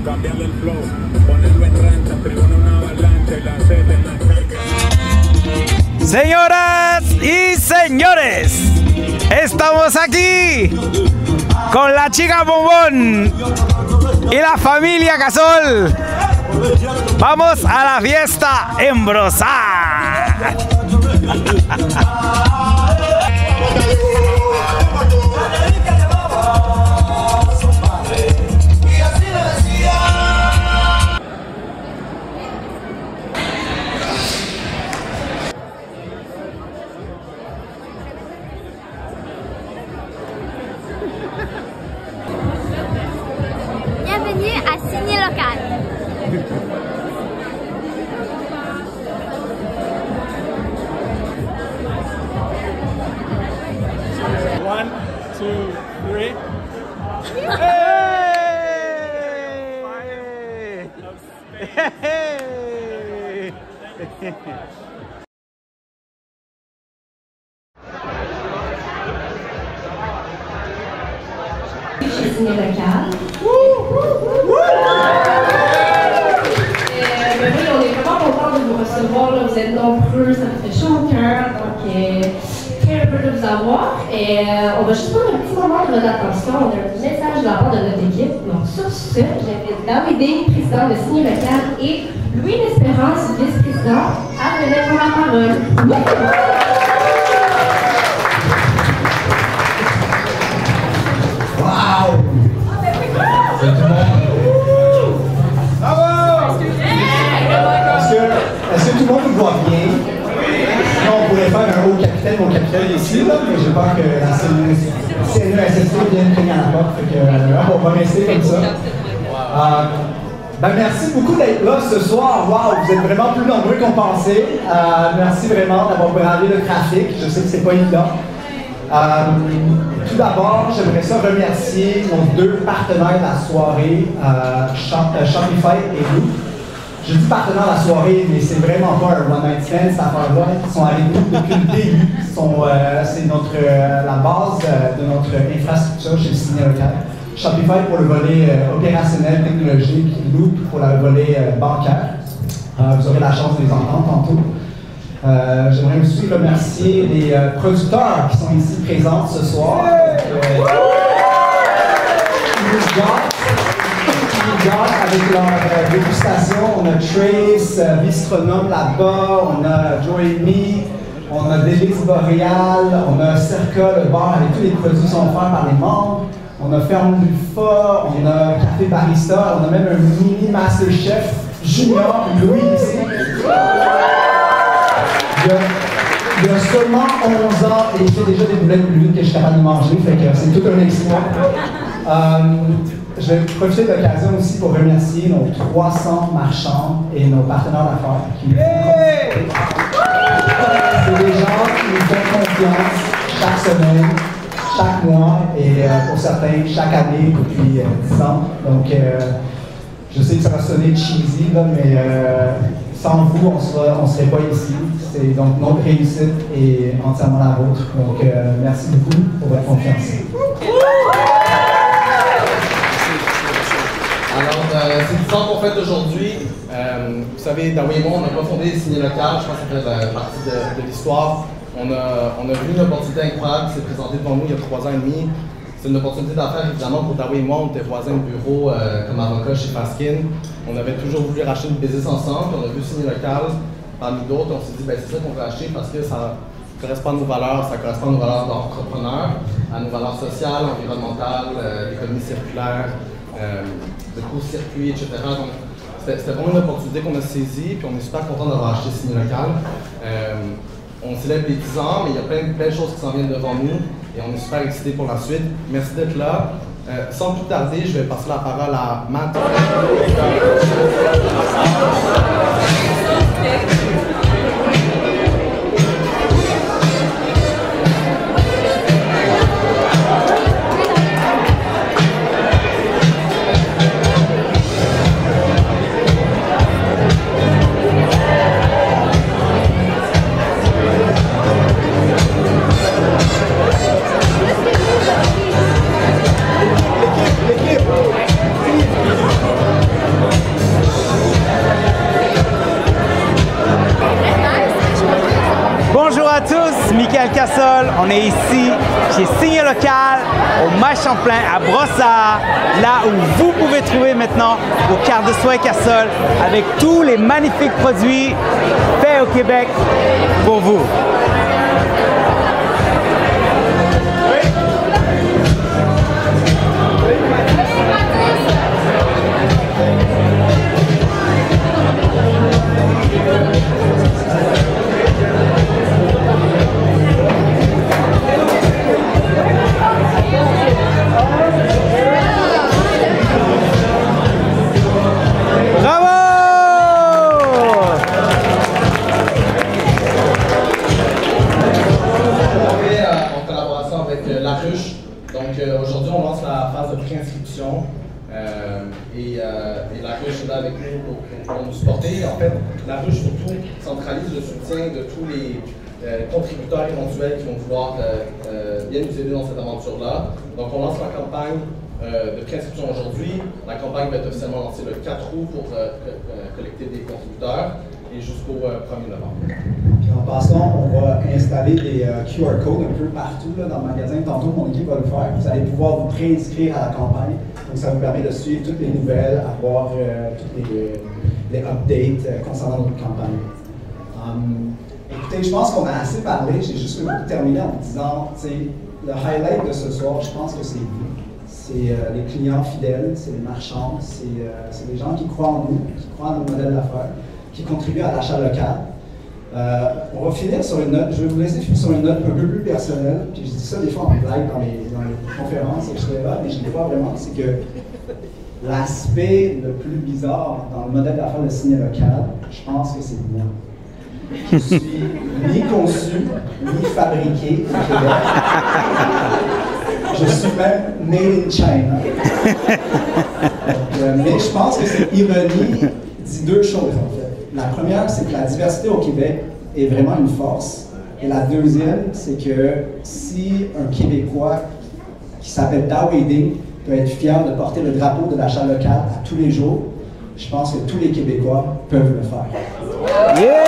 cambiarle el flow, ponerlo en rancha, tribuna una avalancha y la seta en la cancha. Señoras y señores, estamos aquí con la chica Bombón y la familia Gasol. Vamos a la fiesta en Brosá. Bienvenue à Ciné Local. One, two, three. Ciné Local. Oui, on est vraiment contents de vous recevoir. Là. Vous êtes nombreux, ça nous fait chaud au cœur. Donc, très heureux de vous avoir. Et on va juste prendre un petit moment de votre attention. On a un message de la part de notre équipe. Donc, sur ce, j'invite David, président de Ciné Local, et Louis L'Espérance, vice-président, à venir prendre la parole. Wow! C'est tout le monde. Bravo! Est-ce que tout le monde nous voit bien? Sinon, on pourrait faire un haut capitaine ici, là, mais j'ai peur que la CNESST vienne cogner à la porte. Fait que, on va rester comme ça. Merci beaucoup d'être là ce soir. Wow, vous êtes vraiment plus nombreux qu'on pensait. Merci vraiment d'avoir bravé le trafic. Je sais que c'est pas évident. Tout d'abord, j'aimerais ça remercier nos deux partenaires de la soirée, Shopify et Loop. Je dis partenaire de la soirée, mais c'est vraiment pas un one-night stand, cette affaire-là. Ils sont avec nous depuis le début. C'est la base de notre infrastructure chez Ciné Local. Shopify pour le volet opérationnel, technologique, Loop pour le volet bancaire. Vous aurez la chance de les entendre tantôt. J'aimerais aussi remercier les producteurs qui sont ici présents ce soir. Avec leur dégustation, on a Trace, Bistronome là-bas, on a Joey, on a Délice Boréal, on a Circa, le bar avec tous les produits qui sont offerts par les membres. On a Ferme Lufa, on a Café Barista, on a même un mini Masterchef Junior, Louis ici. Il y a seulement 11 ans et il fait déjà des boulettes plus vite que je suis capable de manger, fait que c'est tout un exploit. Je vais profiter de l'occasion aussi pour remercier nos 300 marchands et nos partenaires d'affaires qui nous font confiance. C'est des gens qui nous font confiance chaque semaine, chaque mois et pour certains chaque année depuis 10 ans. Donc je sais que ça va sonner cheesy, là, mais sans vous, on ne serait pas ici. C'est donc notre réussite et entièrement la vôtre. Donc merci beaucoup pour votre confiance. Alors, c'est 10 ans qu'on fête aujourd'hui. Vous savez, Dawi et moi, on n'a pas fondé Ciné Local. Je pense que ça fait partie de l'histoire. On a vu une opportunité incroyable qui s'est présentée devant nous il y a 3 ans et demi. C'est une opportunité d'affaires, évidemment, pour Dawi et moi. On était voisins de bureau comme avocat chez Faskin. On avait toujours voulu racheter une business ensemble. On a vu Ciné Local parmi d'autres. On s'est dit, ben, c'est ça qu'on veut acheter parce que ça correspond à nos valeurs. Ça correspond à nos valeurs d'entrepreneurs, à nos valeurs sociales, environnementales, l'économie circulaire. De court-circuit, etc. Donc, c'était vraiment une opportunité qu'on a saisie, puis on est super content d'avoir acheté Ciné Local. On célèbre les 10 ans, mais il y a plein de choses qui s'en viennent devant nous, et on est super excités pour la suite. Merci d'être là. Sans plus tarder, je vais passer la parole à Matt. Michael Cassol. On est ici chez Signé Local, au Mail Champlain, à Brossard, là où vous pouvez trouver maintenant vos cartes de soie Cassol avec tous les magnifiques produits faits au Québec pour vous. Aujourd'hui, on lance la phase de préinscription et la ruche est là avec nous pour nous supporter. En fait, la ruche surtout centralise le soutien de tous les contributeurs éventuels qui vont vouloir bien nous aider dans cette aventure-là. Donc, on lance la campagne de préinscription aujourd'hui. La campagne va être officiellement lancée le 4 août pour collecter des contributeurs et jusqu'au 1er novembre. En passant, on va installer des QR codes un peu partout là, dans le magasin. Tantôt, mon équipe va le faire. Vous allez pouvoir vous préinscrire à la campagne. Donc, ça vous permet de suivre toutes les nouvelles, avoir toutes les updates concernant notre campagne. Écoutez, je pense qu'on a assez parlé. J'ai juste le goût de terminer en vous disant, le highlight de ce soir, je pense que c'est vous. C'est les clients fidèles, c'est les marchands, c'est les gens qui croient en nous, qui croient en nos modèles d'affaires, qui contribuent à l'achat local. On va finir sur une note, je vais vous laisser finir sur une note un peu plus personnelle, puis je dis ça des fois en blague dans les conférences, etc., mais je le crois vraiment, c'est que l'aspect le plus bizarre dans le modèle d'affaires de Signé Local, je pense que c'est moi. Je suis ni conçu, ni fabriqué au Québec. Je suis même made in China. Donc, mais je pense que cette ironie dit deux choses en fait. La première, c'est que la diversité au Québec est vraiment une force. Et la deuxième, c'est que si un Québécois qui s'appelle Dao Ding peut être fier de porter le drapeau de l'achat local à tous les jours, je pense que tous les Québécois peuvent le faire. Yeah!